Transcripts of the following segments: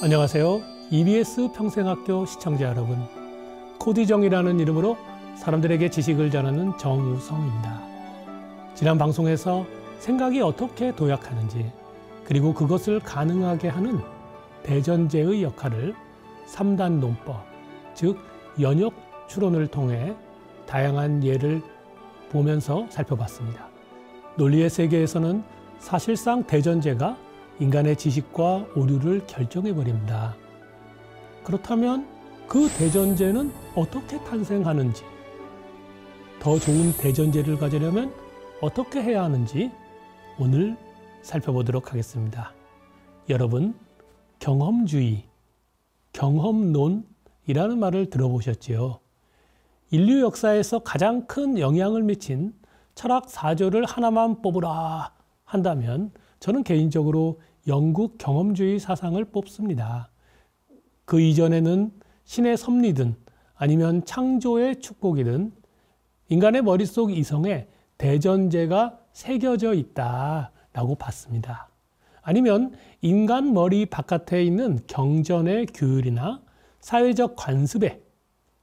안녕하세요. EBS 평생학교 시청자 여러분. 코디정이라는 이름으로 사람들에게 지식을 전하는 정우성입니다. 지난 방송에서 생각이 어떻게 도약하는지, 그리고 그것을 가능하게 하는 대전제의 역할을 3단 논법, 즉 연역 추론을 통해 다양한 예를 보면서 살펴봤습니다. 논리의 세계에서는 사실상 대전제가 인간의 지식과 오류를 결정해버립니다. 그렇다면 그 대전제는 어떻게 탄생하는지, 더 좋은 대전제를 가지려면 어떻게 해야 하는지 오늘 살펴보도록 하겠습니다. 여러분, 경험주의, 경험론이라는 말을 들어보셨지요? 인류 역사에서 가장 큰 영향을 미친 철학 4조를 하나만 뽑으라 한다면 저는 개인적으로 영국 경험주의 사상을 뽑습니다. 그 이전에는 신의 섭리든 아니면 창조의 축복이든 인간의 머릿속 이성에 대전제가 새겨져 있다라고 봤습니다. 아니면 인간 머리 바깥에 있는 경전의 규율이나 사회적 관습에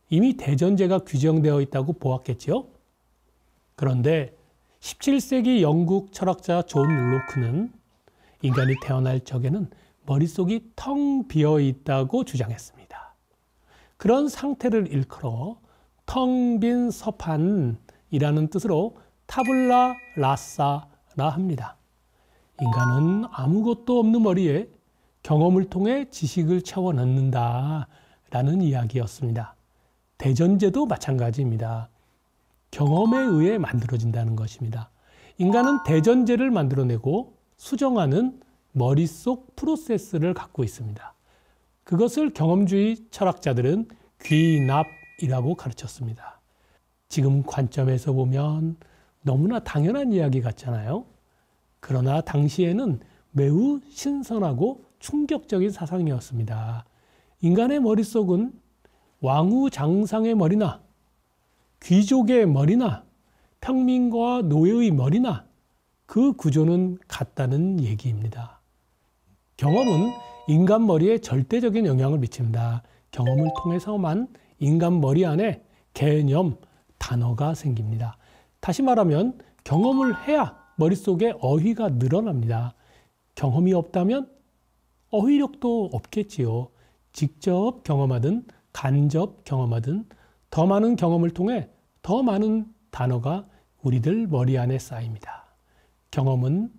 이미 대전제가 규정되어 있다고 보았겠지요. 그런데 17세기 영국 철학자 존 로크는 인간이 태어날 적에는 머릿속이 텅 비어 있다고 주장했습니다. 그런 상태를 일컬어 텅 빈 서판이라는 뜻으로 타블라 라사라 합니다. 인간은 아무것도 없는 머리에 경험을 통해 지식을 채워 넣는다라는 이야기였습니다. 대전제도 마찬가지입니다. 경험에 의해 만들어진다는 것입니다. 인간은 대전제를 만들어내고 수정하는 머릿속 프로세스를 갖고 있습니다. 그것을 경험주의 철학자들은 귀납이라고 가르쳤습니다. 지금 관점에서 보면 너무나 당연한 이야기 같잖아요. 그러나 당시에는 매우 신선하고 충격적인 사상이었습니다. 인간의 머릿속은 왕후장상의 머리나 귀족의 머리나 평민과 노예의 머리나 그 구조는 같다는 얘기입니다. 경험은 인간 머리에 절대적인 영향을 미칩니다. 경험을 통해서만 인간 머리 안에 개념, 단어가 생깁니다. 다시 말하면 경험을 해야 머릿속에 어휘가 늘어납니다. 경험이 없다면 어휘력도 없겠지요. 직접 경험하든 간접 경험하든 더 많은 경험을 통해 더 많은 단어가 우리들 머리 안에 쌓입니다. 경험은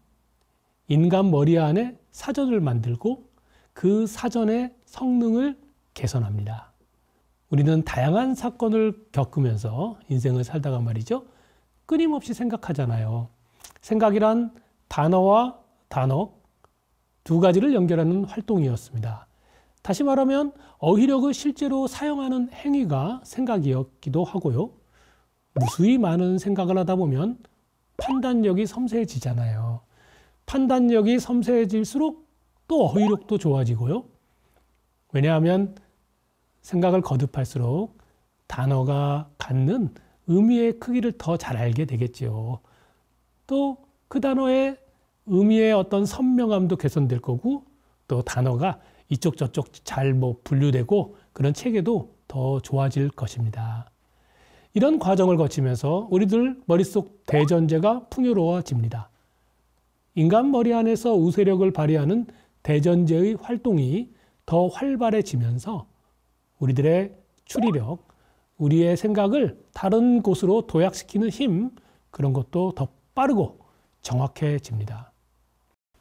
인간 머리 안에 사전을 만들고 그 사전의 성능을 개선합니다. 우리는 다양한 사건을 겪으면서 인생을 살다가 말이죠. 끊임없이 생각하잖아요. 생각이란 단어와 단어 두 가지를 연결하는 활동이었습니다. 다시 말하면 어휘력을 실제로 사용하는 행위가 생각이었기도 하고요. 무수히 많은 생각을 하다 보면 판단력이 섬세해지잖아요. 판단력이 섬세해질수록 또 어휘력도 좋아지고요. 왜냐하면 생각을 거듭할수록 단어가 갖는 의미의 크기를 더 잘 알게 되겠죠. 또 그 단어의 의미의 어떤 선명함도 개선될 거고 또 단어가 이쪽 저쪽 잘 분류되고 그런 체계도 더 좋아질 것입니다. 이런 과정을 거치면서 우리들 머릿속 대전제가 풍요로워집니다. 인간 머리 안에서 우세력을 발휘하는 대전제의 활동이 더 활발해지면서 우리들의 추리력, 우리의 생각을 다른 곳으로 도약시키는 힘, 그런 것도 더 빠르고 정확해집니다.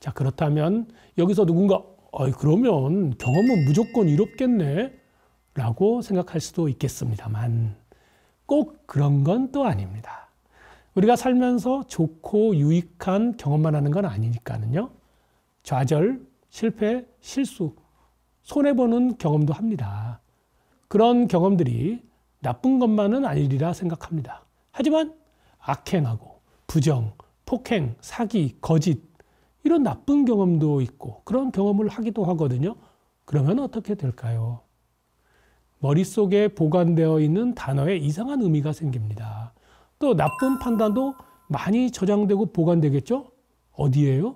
자, 그렇다면 여기서 누군가 그러면 경험은 무조건 이롭겠네 라고 생각할 수도 있겠습니다만 꼭 그런 건 또 아닙니다. 우리가 살면서 좋고 유익한 경험만 하는 건 아니니까는요. 좌절, 실패, 실수, 손해보는 경험도 합니다. 그런 경험들이 나쁜 것만은 아니리라 생각합니다. 하지만 악행하고 부정, 폭행, 사기, 거짓 이런 나쁜 경험도 있고 그런 경험을 하기도 하거든요. 그러면 어떻게 될까요? 머릿속에 보관되어 있는 단어에 이상한 의미가 생깁니다. 또 나쁜 판단도 많이 저장되고 보관되겠죠? 어디예요?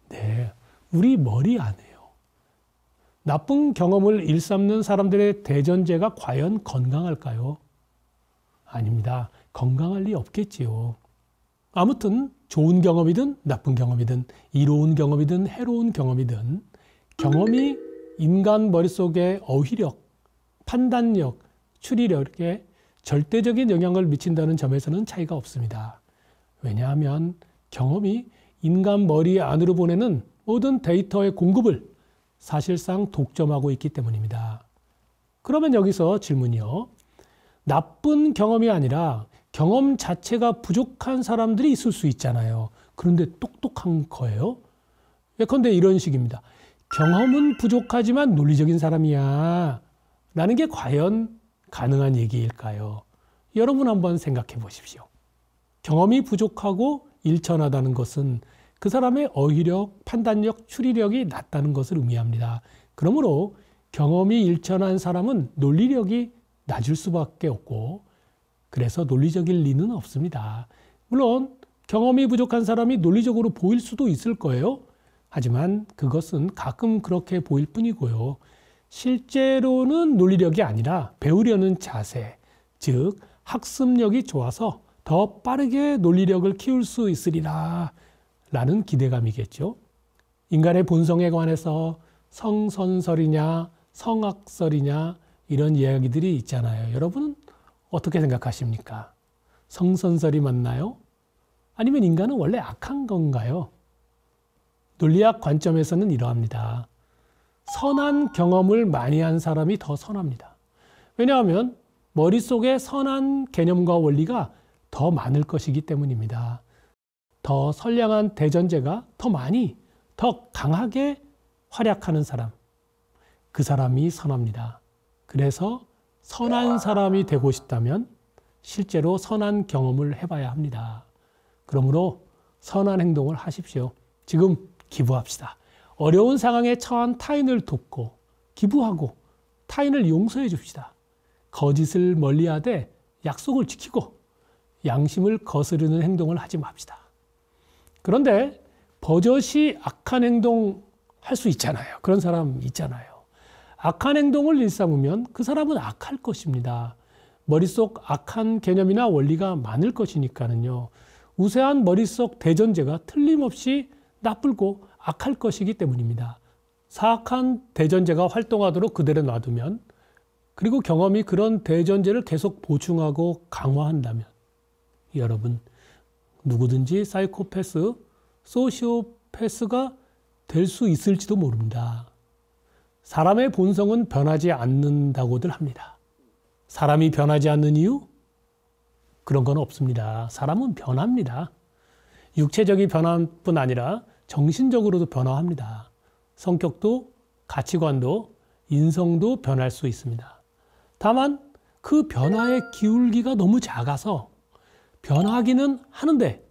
네, 우리 머리 안에요. 나쁜 경험을 일삼는 사람들의 대전제가 과연 건강할까요? 아닙니다. 건강할 리 없겠지요. 아무튼 좋은 경험이든 나쁜 경험이든 이로운 경험이든 해로운 경험이든 경험이 인간 머릿속의 어휘력, 판단력, 추리력에 절대적인 영향을 미친다는 점에서는 차이가 없습니다. 왜냐하면 경험이 인간 머리 안으로 보내는 모든 데이터의 공급을 사실상 독점하고 있기 때문입니다. 그러면 여기서 질문이요. 나쁜 경험이 아니라 경험 자체가 부족한 사람들이 있을 수 있잖아요. 그런데 똑똑한 거예요? 예컨대 이런 식입니다. 경험은 부족하지만 논리적인 사람이야 라는 게 과연 가능한 얘기일까요? 여러분 한번 생각해 보십시오. 경험이 부족하고 일천하다는 것은 그 사람의 어휘력, 판단력, 추리력이 낮다는 것을 의미합니다. 그러므로 경험이 일천한 사람은 논리력이 낮을 수밖에 없고 그래서 논리적일 리는 없습니다. 물론 경험이 부족한 사람이 논리적으로 보일 수도 있을 거예요. 하지만 그것은 가끔 그렇게 보일 뿐이고요. 실제로는 논리력이 아니라 배우려는 자세, 즉 학습력이 좋아서 더 빠르게 논리력을 키울 수 있으리라 라는 기대감이겠죠. 인간의 본성에 관해서 성선설이냐 성악설이냐 이런 이야기들이 있잖아요. 여러분은 어떻게 생각하십니까? 성선설이 맞나요? 아니면 인간은 원래 악한 건가요? 논리학 관점에서는 이러합니다. 선한 경험을 많이 한 사람이 더 선합니다. 왜냐하면 머릿속에 선한 개념과 원리가 더 많을 것이기 때문입니다. 더 선량한 대전제가 더 많이, 더 강하게 활약하는 사람, 그 사람이 선합니다. 그래서 선한 사람이 되고 싶다면 실제로 선한 경험을 해봐야 합니다. 그러므로 선한 행동을 하십시오. 지금 기부합시다. 어려운 상황에 처한 타인을 돕고 기부하고 타인을 용서해 줍시다. 거짓을 멀리하되 약속을 지키고 양심을 거스르는 행동을 하지 맙시다. 그런데 버젓이 악한 행동 할 수 있잖아요. 그런 사람 있잖아요. 악한 행동을 일삼으면 그 사람은 악할 것입니다. 머릿속 악한 개념이나 원리가 많을 것이니까는요. 우세한 머릿속 대전제가 틀림없이 나쁘고 악할 것이기 때문입니다. 사악한 대전제가 활동하도록 그대로 놔두면 그리고 경험이 그런 대전제를 계속 보충하고 강화한다면 여러분 누구든지 사이코패스, 소시오패스가 될 수 있을지도 모릅니다. 사람의 본성은 변하지 않는다고들 합니다. 사람이 변하지 않는 이유? 그런 건 없습니다. 사람은 변합니다. 육체적인 변화뿐 아니라 정신적으로도 변화합니다. 성격도 가치관도 인성도 변할 수 있습니다. 다만 그 변화의 기울기가 너무 작아서 변하기는 하는데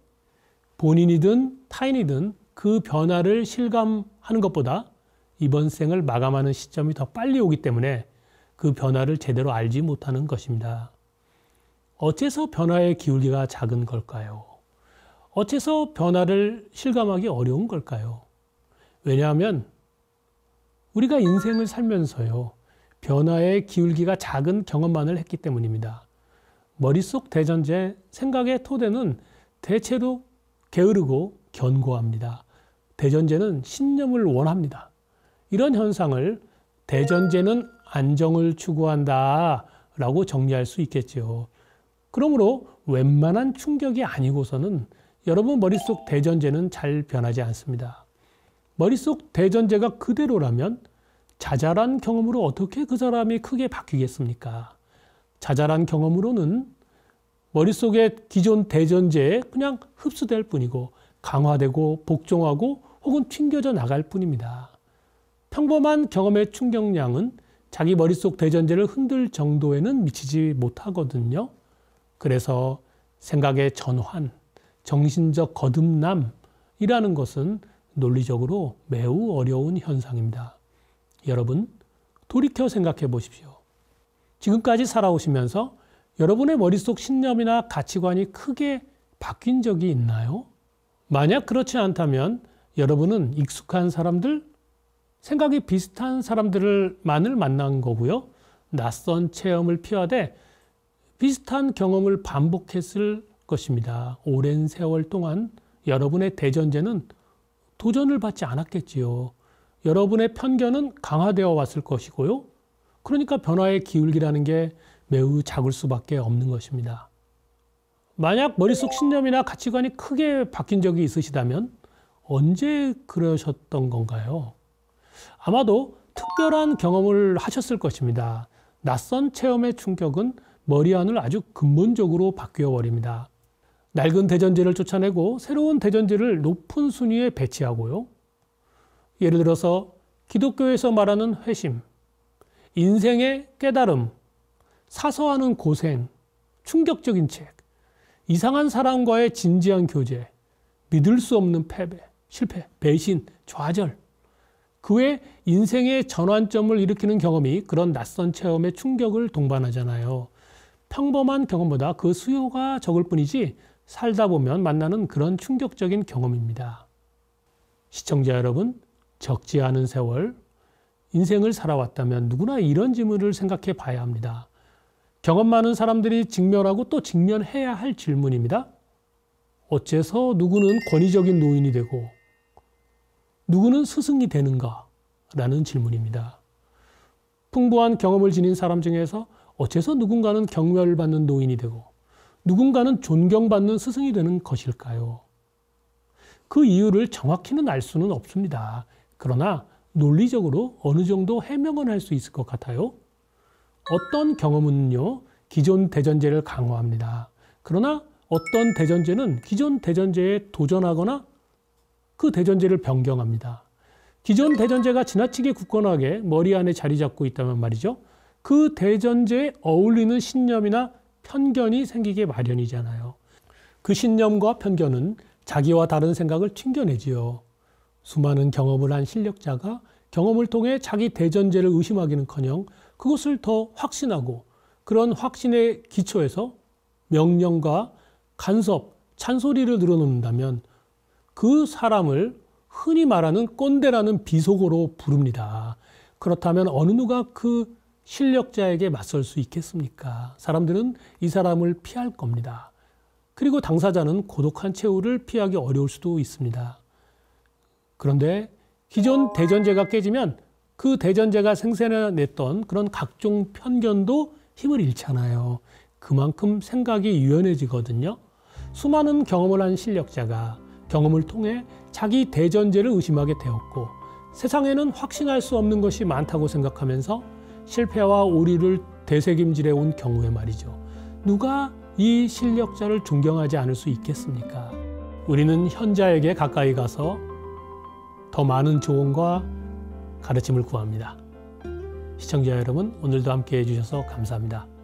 본인이든 타인이든 그 변화를 실감하는 것보다 이번 생을 마감하는 시점이 더 빨리 오기 때문에 그 변화를 제대로 알지 못하는 것입니다. 어째서 변화의 기울기가 작은 걸까요? 어째서 변화를 실감하기 어려운 걸까요? 왜냐하면 우리가 인생을 살면서요. 변화의 기울기가 작은 경험만을 했기 때문입니다. 머릿속 대전제, 생각의 토대는 대체로 게으르고 견고합니다. 대전제는 신념을 원합니다. 이런 현상을 대전제는 안정을 추구한다 라고 정리할 수 있겠죠. 그러므로 웬만한 충격이 아니고서는 여러분 머릿속 대전제는 잘 변하지 않습니다. 머릿속 대전제가 그대로라면 자잘한 경험으로 어떻게 그 사람이 크게 바뀌겠습니까? 자잘한 경험으로는 머릿속의 기존 대전제에 그냥 흡수될 뿐이고 강화되고 복종하고 혹은 튕겨져 나갈 뿐입니다. 평범한 경험의 충격량은 자기 머릿속 대전제를 흔들 정도에는 미치지 못하거든요. 그래서 생각의 전환, 정신적 거듭남이라는 것은 논리적으로 매우 어려운 현상입니다. 여러분, 돌이켜 생각해 보십시오. 지금까지 살아오시면서 여러분의 머릿속 신념이나 가치관이 크게 바뀐 적이 있나요? 만약 그렇지 않다면 여러분은 익숙한 사람들, 생각이 비슷한 사람들만을 만난 거고요. 낯선 체험을 피하되 비슷한 경험을 반복했을 것입니다. 오랜 세월 동안 여러분의 대전제는 도전을 받지 않았겠지요. 여러분의 편견은 강화되어 왔을 것이고요. 그러니까 변화의 기울기라는 게 매우 작을 수밖에 없는 것입니다. 만약 머릿속 신념이나 가치관이 크게 바뀐 적이 있으시다면 언제 그러셨던 건가요? 아마도 특별한 경험을 하셨을 것입니다. 낯선 체험의 충격은 머리 안을 아주 근본적으로 바뀌어 버립니다. 낡은 대전제를 쫓아내고 새로운 대전제를 높은 순위에 배치하고요. 예를 들어서 기독교에서 말하는 회심, 인생의 깨달음, 사서하는 고생, 충격적인 책, 이상한 사람과의 진지한 교제, 믿을 수 없는 패배, 실패, 배신, 좌절. 그 외 인생의 전환점을 일으키는 경험이 그런 낯선 체험의 충격을 동반하잖아요. 평범한 경험보다 그 수요가 적을 뿐이지 살다 보면 만나는 그런 충격적인 경험입니다. 시청자 여러분, 적지 않은 세월, 인생을 살아왔다면 누구나 이런 질문을 생각해 봐야 합니다. 경험 많은 사람들이 직면하고 또 직면해야 할 질문입니다. 어째서 누구는 권위적인 노인이 되고 누구는 스승이 되는가? 라는 질문입니다. 풍부한 경험을 지닌 사람 중에서 어째서 누군가는 경멸받는 노인이 되고 누군가는 존경받는 스승이 되는 것일까요? 그 이유를 정확히는 알 수는 없습니다. 그러나 논리적으로 어느 정도 해명은 할 수 있을 것 같아요. 어떤 경험은요, 기존 대전제를 강화합니다. 그러나 어떤 대전제는 기존 대전제에 도전하거나 그 대전제를 변경합니다. 기존 대전제가 지나치게 굳건하게 머리 안에 자리 잡고 있다면 말이죠. 그 대전제에 어울리는 신념이나 편견이 생기게 마련이잖아요. 그 신념과 편견은 자기와 다른 생각을 튕겨내지요. 수많은 경험을 한 실력자가 경험을 통해 자기 대전제를 의심하기는커녕 그것을 더 확신하고 그런 확신의 기초에서 명령과 간섭, 잔소리를 늘어놓는다면 그 사람을 흔히 말하는 꼰대라는 비속어로 부릅니다. 그렇다면 어느 누가 그 실력자에게 맞설 수 있겠습니까? 사람들은 이 사람을 피할 겁니다. 그리고 당사자는 고독한 최후를 피하기 어려울 수도 있습니다. 그런데 기존 대전제가 깨지면 그 대전제가 생산해냈던 그런 각종 편견도 힘을 잃잖아요. 그만큼 생각이 유연해지거든요. 수많은 경험을 한 실력자가 경험을 통해 자기 대전제를 의심하게 되었고 세상에는 확신할 수 없는 것이 많다고 생각하면서 실패와 오리를 되새김질해 온 경우에 말이죠. 누가 이 실력자를 존경하지 않을 수 있겠습니까? 우리는 현자에게 가까이 가서 더 많은 조언과 가르침을 구합니다. 시청자 여러분, 오늘도 함께 해주셔서 감사합니다.